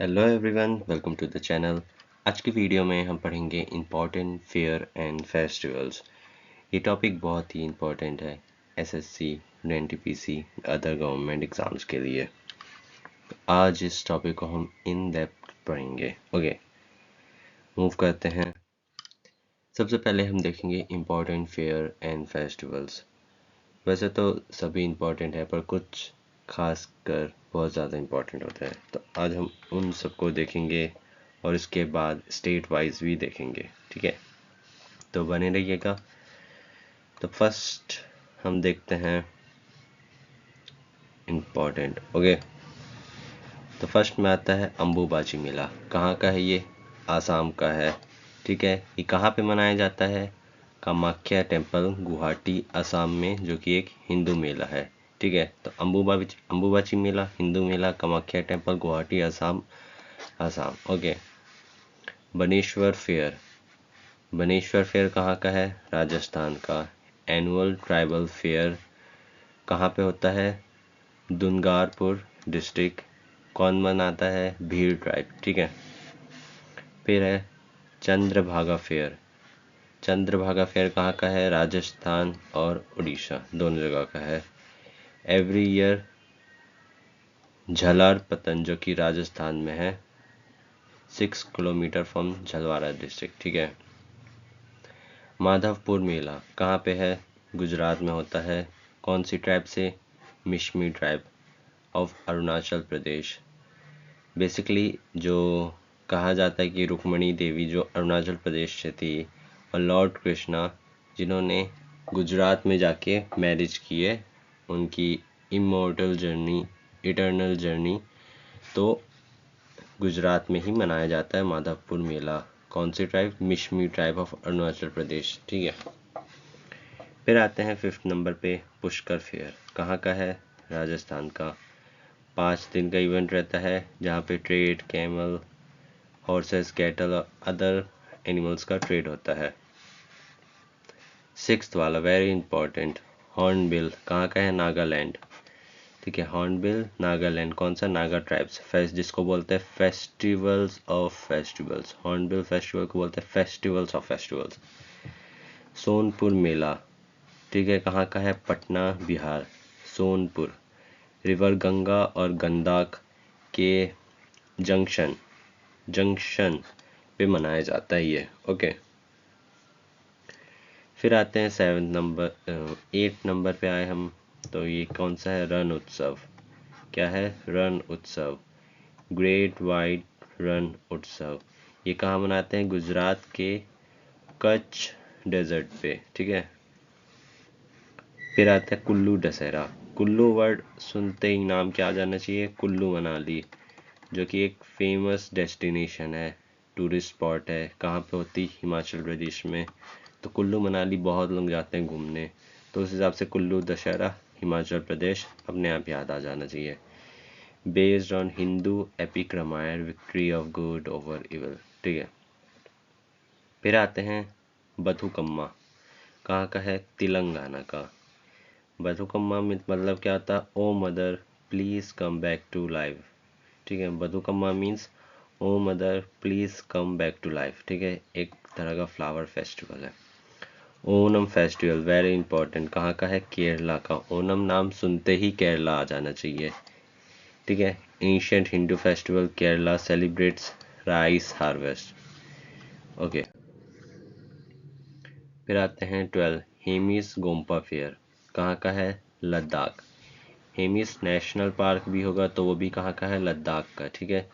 Hello everyone, welcome to the channel. आज की video में हम पढ़ेंगे इम्पॉर्टेंट फेयर एंड फेस्टिवल्स। ये टॉपिक बहुत ही इम्पॉर्टेंट है SSC, NTPC, other government exams के लिए। आज इस टॉपिक को हम इन डेप्थ पढ़ेंगे। ओके, मूव करते हैं। सबसे पहले हम देखेंगे इम्पॉर्टेंट फेयर एंड फेस्टिवल्स। वैसे तो सभी इम्पॉर्टेंट है, पर कुछ खास कर बहुत ज़्यादा इम्पॉर्टेंट होता है, तो आज हम उन सबको देखेंगे और इसके बाद स्टेट वाइज भी देखेंगे। ठीक है, तो बने रहिएगा। तो फर्स्ट हम देखते हैं इम्पॉर्टेंट। ओके, तो फर्स्ट में आता है अम्बुबाची मेला। कहाँ का है ये? आसाम का है। ठीक है, ये कहाँ पे मनाया जाता है? कामाख्या टेम्पल, गुवाहाटी, असम में, जो कि एक हिंदू मेला है। ठीक है, तो Ambubachi Mela Hindu Mela, Kamakhya temple, Guwahati, Assam. Okay. Baneshwar fair. Baneshwar fair कहाँ का है? राजस्थान का। एनुअल ट्राइबल फेयर कहाँ पे होता है? दुनगारपुर डिस्ट्रिक्ट। कौन मनाता है? भील ट्राइब। ठीक है, फिर है चंद्रभागा फेयर। चंद्रभागा फेयर कहाँ का है? राजस्थान और उड़ीसा दोनों जगह का है। एवरी ईयर झलार पतन, जो कि राजस्थान में है, 6 किलोमीटर फ्रॉम झलवारा डिस्ट्रिक्ट। ठीक है। माधवपुर मेला कहाँ पे है? गुजरात में होता है। कौन सी ट्राइब से? Mishmi tribe of Arunachal Pradesh. Basically जो कहा जाता है कि रुक्मणी देवी जो अरुणाचल प्रदेश से थी, और लॉर्ड कृष्णा जिन्होंने गुजरात में जाके मैरिज किए, उनकी इमोर्टल जर्नी, इटर्नल जर्नी, तो गुजरात में ही मनाया जाता है माधवपुर मेला। कौन सी tribe? Mishmi tribe of Arunachal Pradesh. ठीक है, फिर आते हैं फिफ्थ नंबर पे पुष्कर फेयर। कहाँ का है? राजस्थान का। 5 दिन का इवेंट रहता है, जहाँ पे ट्रेड, कैमल, हॉर्सेस, कैटल और अदर एनिमल्स का ट्रेड होता है। सिक्स्थ वाला वेरी इंपॉर्टेंट, हॉर्नबिल। कहाँ का है? नागालैंड। ठीक है, हॉर्नबिल नागालैंड। कौन सा? नागा ट्राइब्स। फेस्ट जिसको बोलते हैं festivals of festivals, hornbill festival को बोलते हैं फेस्टिवल्स ऑफ फेस्टिवल्स। सोनपुर मेला। ठीक है, कहाँ का है? पटना, बिहार। सोनपुर रिवर गंगा और गंडक के जंक्शन जंक्शन पे मनाया जाता है ये। ओके, फिर आते हैं सेवन्थ नंबर, 8 नंबर पे आए हम। तो ये कौन सा है? रण उत्सव। क्या है? रण उत्सव, ग्रेट वाइट रण उत्सव। ये कहाँ मनाते हैं? गुजरात के कच्छ डेजर्ट पे। ठीक है, फिर आता है कुल्लू दशहरा। कुल्लू वर्ड सुनते ही नाम क्या आ जाना चाहिए? कुल्लू मनाली, जो कि एक फेमस डेस्टिनेशन है, टूरिस्ट स्पॉट है। कहाँ पे होती? हिमाचल प्रदेश में। तो कुल्लू मनाली बहुत लोग जाते हैं घूमने, तो उस हिसाब से कुल्लू दशहरा हिमाचल प्रदेश अपने आप याद आ जाना चाहिए। Based on Hindu epic Ramayana, victory of good over evil. ठीक है, फिर आते हैं बथुकम्मा। कहाँ का है? तेलंगाना का। बथुकम्मा में मतलब क्या होता है? O mother please come back to life. ठीक है, Bathukamma means O mother please come back to life. ठीक है, एक तरह का फ्लावर फेस्टिवल है। Onam festival very important. कहाँ का है? केरला का। ओनम नाम सुनते ही केरला आ जाना चाहिए। ठीक है, ancient Hindu festival, Kerala celebrates rice harvest. Okay, फिर आते हैं 12 हेमिस गोम्पा फेयर। कहाँ का है? लद्दाख। हेमिस नेशनल पार्क भी होगा, तो वो भी कहाँ का है? लद्दाख का। ठीक है,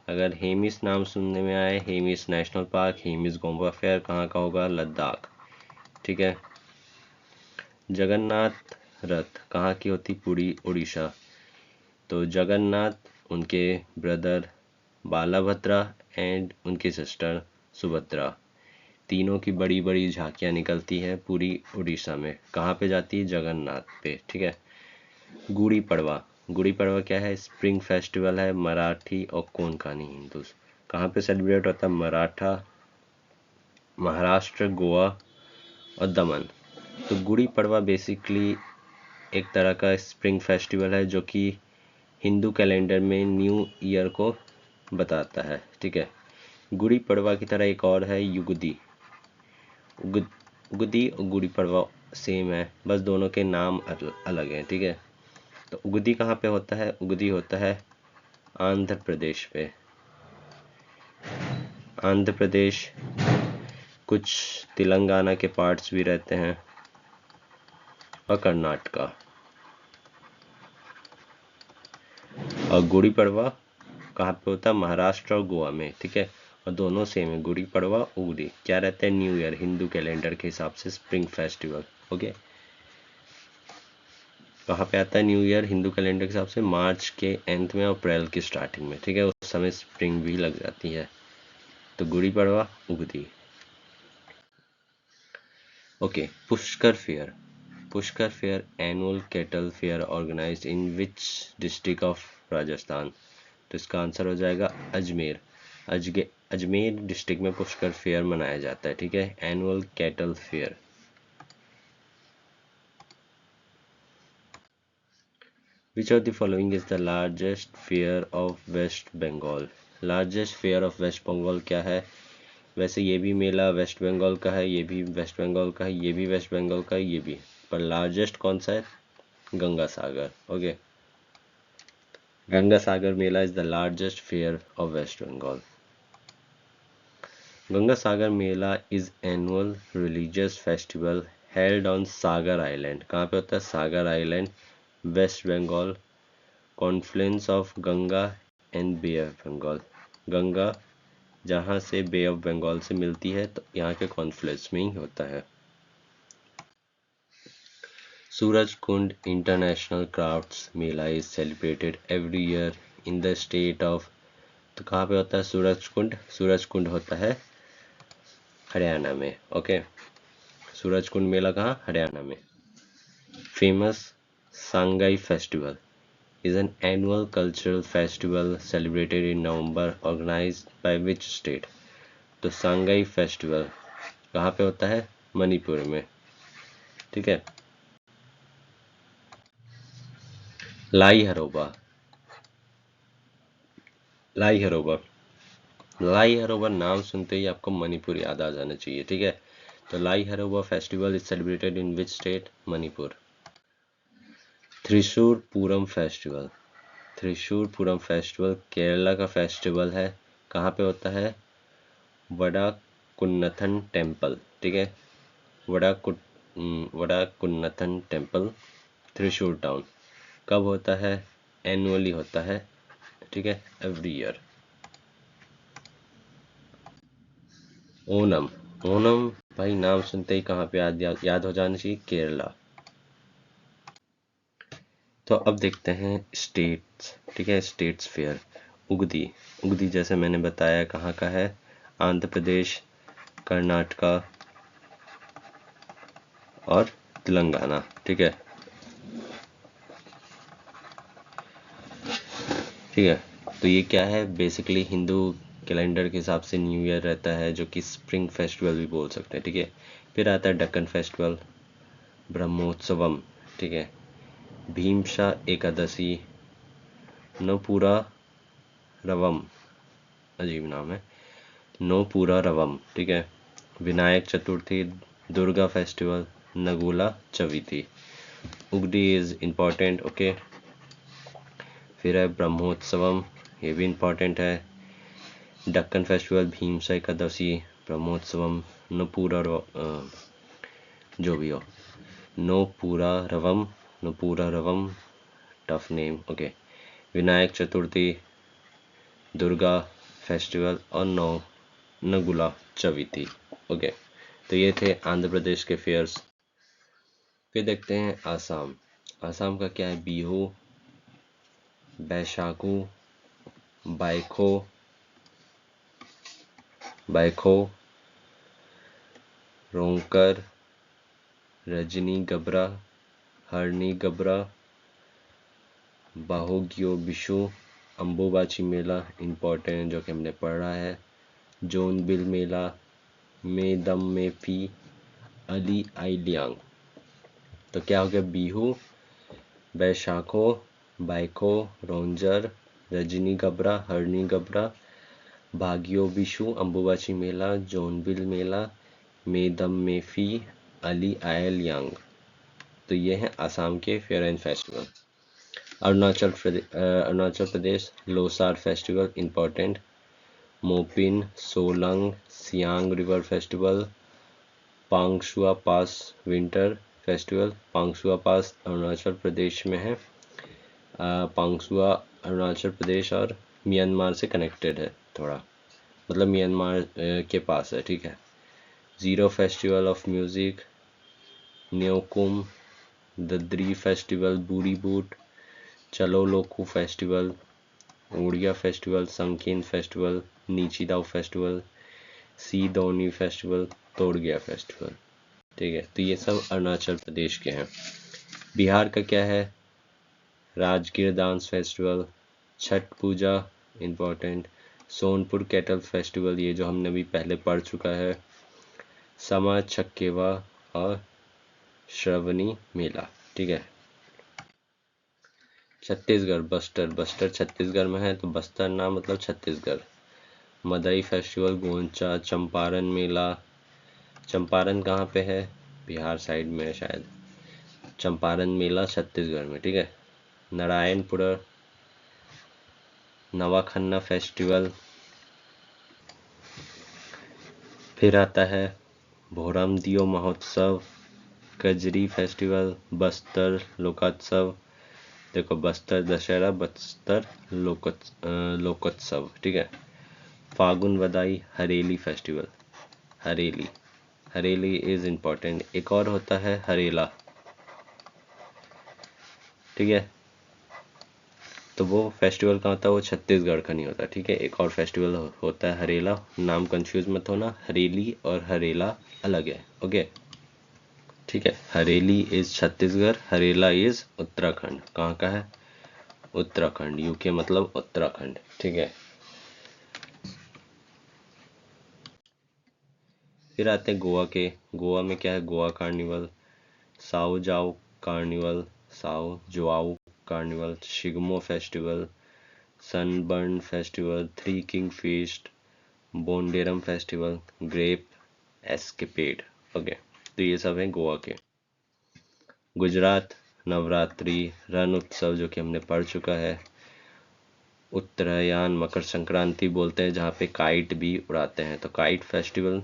अगर हेमिस नाम सुनने में आए, हेमिस नेशनल पार्क, हेमिस गोम्पा फेयर, कहाँ का होगा? लद्दाख। ठीक है, जगन्नाथ रथ कहाँ की होती? पुरी, उड़ीसा। तो जगन्नाथ, उनके ब्रदर बालाभद्रा एंड उनकी सिस्टर सुभद्रा, तीनों की बड़ी बड़ी झांकियाँ निकलती हैं पूरी उड़ीसा में। कहाँ पे जाती है? जगन्नाथ पे। ठीक है, गुड़ी पड़वा। गुड़ी पड़वा क्या है? स्प्रिंग फेस्टिवल है, मराठी और कोंकणी हिंदूज। कहाँ पे सेलिब्रेट होता है? मराठा, महाराष्ट्र, गोवा और दमन। तो गुड़ी पड़वा बेसिकली एक तरह का स्प्रिंग फेस्टिवल है, जो कि हिंदू कैलेंडर में न्यू ईयर को बताता है, ठीक है। गुड़ी पड़वा की तरह एक और है युगदी। उगदी और गुड़ी पड़वा सेम है, बस दोनों के नाम अलग हैं, ठीक है। तो उगदी कहाँ पे होता है? उगदी होता है आंध्र प्रदेश पे। आंध्र प्रदेश, कुछ तेलंगाना के पार्ट्स भी रहते हैं, और कर्नाटका। और गुड़ी पड़वा कहाँ पे होता है? महाराष्ट्र और गोवा में, ठीक है। और दोनों सेम है, गुड़ी पड़वा उगड़ी। क्या रहता है? न्यू ईयर, हिंदू कैलेंडर के हिसाब से स्प्रिंग फेस्टिवल। ओके, कहाँ पे आता है न्यू ईयर हिंदू कैलेंडर के हिसाब से? मार्च के एंड में और अप्रैल की स्टार्टिंग में, ठीक है। उस समय स्प्रिंग भी लग जाती है। तो Gudi Padwa Ugadi. Okay, Pushkar fair. Pushkar fair annual cattle fair organised in which district of Rajasthan? तो इसका आंसर हो जाएगा अजमेर। अजमेर डिस्ट्रिक्ट में पुष्कर फेयर मनाया जाता है, ठीक है। Annual cattle fair. Which of the following is the largest fair of West Bengal? Largest fair of West Bengal क्या है? वैसे ये भी मेला वेस्ट बंगाल का है, ये भी वेस्ट बंगाल का है, ये भी वेस्ट बंगाल का है, ये भी, पर लार्जेस्ट कौन सा है? Ganga Sagar. Okay, Ganga Sagar Mela is the largest fair of West Bengal. Ganga Sagar Mela is annual religious festival held on Sagar island. कहाँ पे होता है? Sagar island, West Bengal. Confluence of Ganga and bay of Bengal. Ganga जहाँ से बे ऑफ बंगाल से मिलती है, तो यहाँ के कॉन्फ्लुएंस में ही होता है। Surajkund international crafts Mela is celebrated every year in the state of. तो कहाँ पे होता है सूरजकुंड? सूरजकुंड होता है हरियाणा में। ओके, सूरजकुंड मेला कहाँ? हरियाणा में। Famous Sangai festival is an annual cultural festival celebrated in November organized by which state? तो सांगाई फेस्टिवल कहाँ पे होता है? मणिपुर में, ठीक है। लाई हरोबा। लाई हरोबा, लाई हरोबा नाम सुनते ही आपको मणिपुर याद आ जाना चाहिए, ठीक है। तो Lai Haraoba festival is celebrated in which state? Manipur. Thrissur Pooram festival. Thrissur Pooram festival Kerala का फेस्टिवल है। कहाँ पे होता है? वडाकुन्नथन टेम्पल, ठीक है। वडाकुन्नथन टेम्पल, त्रिशूर टाउन। कब होता है? एनुअली होता है, ठीक है, एवरी ईयर। ओनम। ओनम भाई नाम सुनते ही कहाँ पे याद हो जाना चाहिए? केरला। तो अब देखते हैं स्टेट्स, ठीक है। States fair. उगदी। उगदी जैसे मैंने बताया कहाँ का है? आंध्र प्रदेश, कर्नाटका और तेलंगाना, ठीक है। ठीक है, तो ये क्या है? बेसिकली हिंदू कैलेंडर के हिसाब से न्यू ईयर रहता है, जो कि स्प्रिंग फेस्टिवल भी बोल सकते हैं, ठीक है। फिर आता है दक्कन फेस्टिवल, ब्रह्मोत्सवम, ठीक है। भीमशा एकादशी, नोपुरा रवम, अजीब नाम है, नोपुरा रवम, ठीक है। Vinayaka Chaturthi, Durga festival, Nagula Chavithi. Ugadi is important, okay. फिर है ब्रह्मोत्सवम, ये भी इम्पॉर्टेंट है। दक्कन फेस्टिवल, भीमसा एकादशी, ब्रह्मोत्सवम, नूपुरा जो भी हो, Nupura Ravam, tough name, okay. Vinayaka Chaturthi, Durga festival और नगुला चविती, ओके। तो ये थे आंध्र प्रदेश के फेयर्स। फिर देखते हैं आसाम। आसाम का क्या है? बिहू, बैशाखू, बाइखो, रोंकर, रजनी गबरा, हरनी गबरा, बाहोग्यो बिशु, अम्बुबाची मेला इम्पोर्टेंट जो कि हमने पढ़ा है, जोनबिल मेला, मेदम मेफी, अली आइलियांग। तो क्या हो गया? बिहू, बैशाखो, बाइखो, रोंजर, रजनी गबरा, हरनी गबरा, भाग्यो बिशु, अम्बुबाची मेला, जोनबिल मेला, मेदम मेफी, अली आयल यांग। तो ये हैं आसाम के fair and festival. Arunachal Pradesh Losar festival important, Mopin, Solung, Siang river festival, Pangsau pass winter festival. Pangsau pass Arunachal Pradesh में है। पांगशुआ अरुणाचल प्रदेश और म्यांमार से कनेक्टेड है थोड़ा, मतलब म्यांमार के पास है, ठीक है। Ziro festival of music, Nyokum, Dadri festival, Boori Boot, Chalo Loku festival, Oriya festival, Sankien festival, Nechidao festival, Si Donyi festival, तोड़गिया फेस्टिवल, ठीक है। तो ये सब अरुणाचल प्रदेश के हैं। बिहार का क्या है? राजगीर डांस फेस्टिवल, छठ पूजा इम्पोर्टेंट, सोनपुर कैटल फेस्टिवल, ये जो हमने अभी पहले पढ़ चुका है, समा छक्केवा और श्रवणी मेला, ठीक है। छत्तीसगढ़ बस्तर छत्तीसगढ़ में है, तो बस्तर नाम मतलब छत्तीसगढ़। मदई फेस्टिवल, गोंचा, चंपारण मेला। चंपारण कहाँ पे है? बिहार साइड में है शायद। चंपारण मेला छत्तीसगढ़ में, ठीक है। नारायणपुर नवाखन्ना फेस्टिवल। फिर आता है भोरम दियो महोत्सव, कजरी फेस्टिवल, बस्तर लोकोत्सव। देखो बस्तर दशहरा, बस्तर लोकोत्सव, ठीक है। Phagun Wadai, Hareli festival, Hareli is important. एक और होता है हरेला, ठीक है। तो वो फेस्टिवल कहाँ होता है? वो छत्तीसगढ़ का नहीं होता, ठीक है। एक और फेस्टिवल होता है हरेला, नाम कंफ्यूज मत होना, हरेली और हरेला अलग है, ओके, ठीक है। Hareli is Chhattisgarh, Harela is Uttarakhand. कहाँ का है? उत्तराखंड, यूके मतलब उत्तराखंड, ठीक है। फिर आते हैं गोवा के। गोवा में क्या है? Goa carnival, Sao Joao carnival, Sao Joao carnival, Shigmo festival, Sunburn festival, three king feast, Bonderam festival, grape escapade, okay. तो ये सब है गोवा के। गुजरात नवरात्रि, रण उत्सव जो कि हमने पढ़ चुका है, उत्तरायण, मकर संक्रांति बोलते हैं जहाँ पे काइट भी उड़ाते हैं, तो काइट फेस्टिवल,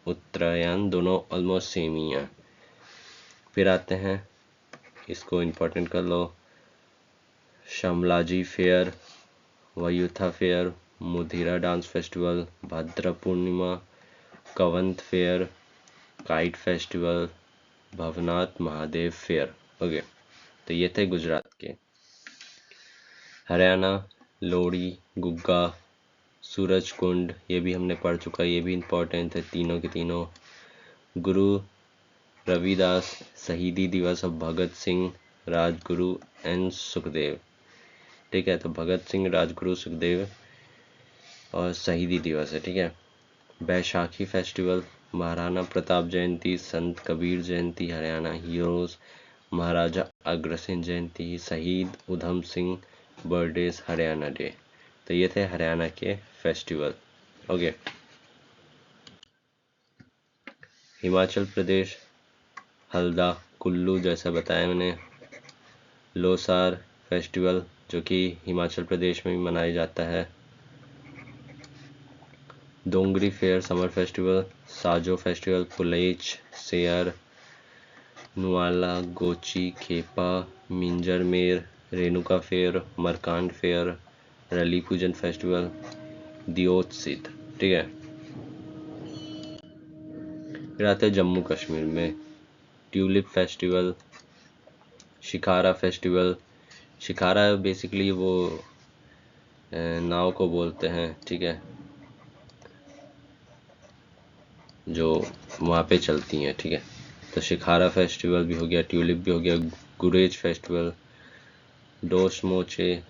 उत्तरायण दोनों ऑलमोस्ट सेम ही हैं। फिर आते हैं, इसको इम्पोर्टेंट कर लो, Shamlaji fair, Vautha fair, Modhera dance festival, Bhadra Purnima, Kavant fair, kite festival, Bhavnath Mahadev fair, okay. तो ये थे गुजरात के। हरियाणा लोहड़ी, गुग्गा, सूरज कुंड, ये भी हमने पढ़ चुका, ये भी इम्पोर्टेंट है तीनों के तीनों। गुरु रविदास शहीदी दिवस ऑफ भगत सिंह, राजगुरु एंड सुखदेव, ठीक है। तो भगत सिंह, राजगुरु, सुखदेव और शहीदी दिवस है, ठीक है। बैसाखी फेस्टिवल, महाराणा प्रताप जयंती, संत कबीर जयंती, हरियाणा हीरोज, महाराजा अग्रसेन जयंती, शहीद उधम सिंह बर्थडेज, हरियाणा डे। तो ये थे हरियाणा के फेस्टिवल, ओके। हिमाचल प्रदेश हल्दा कुल्लू, जैसा बताया मैंने, लोसार फेस्टिवल जो कि हिमाचल प्रदेश में भी मनाया जाता है, दोंगरी फेयर समर फेस्टिवल, साजो फेस्टिवल, पुलेच, सेयर, नुआला, गोची, खेपा, मिंजर मेर, रेणुका फेयर, मरकांड फेयर, रली पूजन फेस्टिवल, दियोत्सित, ठीक है। फिर आते हैं जम्मू कश्मीर में, tulip festival, shikara festival. Shikara basically वो नाव को बोलते हैं, ठीक है, जो वहाँ पे चलती हैं, ठीक है। तो शिकारा फेस्टिवल भी हो गया, ट्यूलिप भी हो गया, गुरेज फेस्टिवल, डोस मोचे,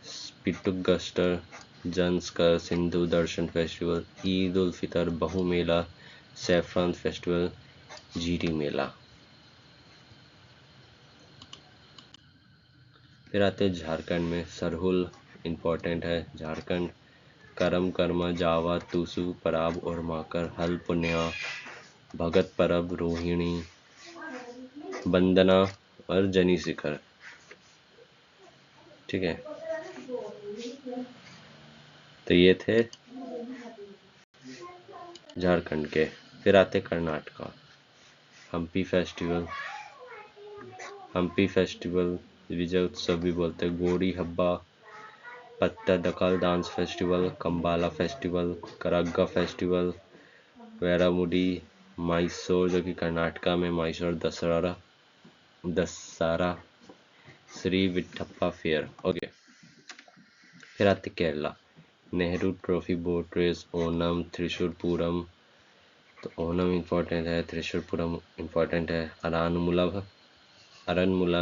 स्पिटुगस्टर, जंस्कर, सिंधु दर्शन फेस्टिवल, ईद उल फितर, बहु मेला, सैफरान फेस्टिवल, जीरी मेला। फिर आते हैं झारखंड में, सरहुल, इम्पोर्टेंट है झारखंड। करम कर्मा जावा तुसु पराब और माकर हल पुण्या भगत परब रोहिणी वंदना और जनी शिखर। ठीक है, तो ये थे झारखंड के। फिर आते कर्नाटका। हम्पी फेस्टिवल विजय उत्सव भी बोलते हैं। Gowri Habba, Pattadakal dance festival, Kambala festival, Karaga festival, Vairamudi, Mysore जो कि कर्नाटका में मैसूर दशहरा, श्री विठप्पा फेयर। ओके, फिर आते Kerala. Nehru trophy boat race, Onam, Thrissur Pooram. तो ओनम इम्पोर्टेंट है, त्रिशूर पूरम इम्पोर्टेंट है। Aranmula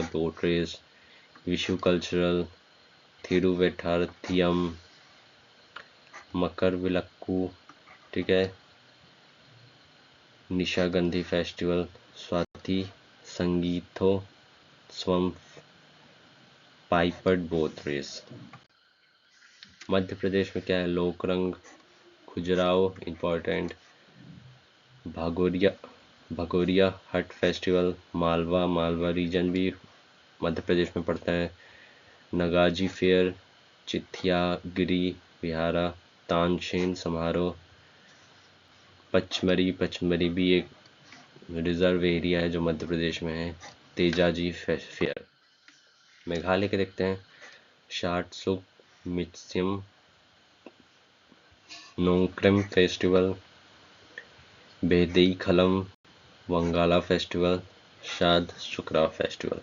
boat race, Vishu cultural, थिरुवेठारथियम, मकर विलक्कू। ठीक है, Nishagandhi festival, Swathi Sangeethotsavam, Payippad boat race. Madhya Pradesh में क्या है? लोकरंग, खुजराहो इम्पोर्टेंट, भगोरिया हट फेस्टिवल, मालवा रीजन भी मध्य प्रदेश में पड़ता है। नगाजी फेयर, चिथियागिरी विहारा, तानसेन समारोह, पचमरी भी एक रिजर्व एरिया है जो मध्य प्रदेश में है। तेजाजी फेयर। मेघालय के देखते हैं। शार्टसुक मित्स्यम, नोंगक्रेम फेस्टिवल, बेदई खलम, वंगाला फेस्टिवल, शाद शुक्रा फेस्टिवल।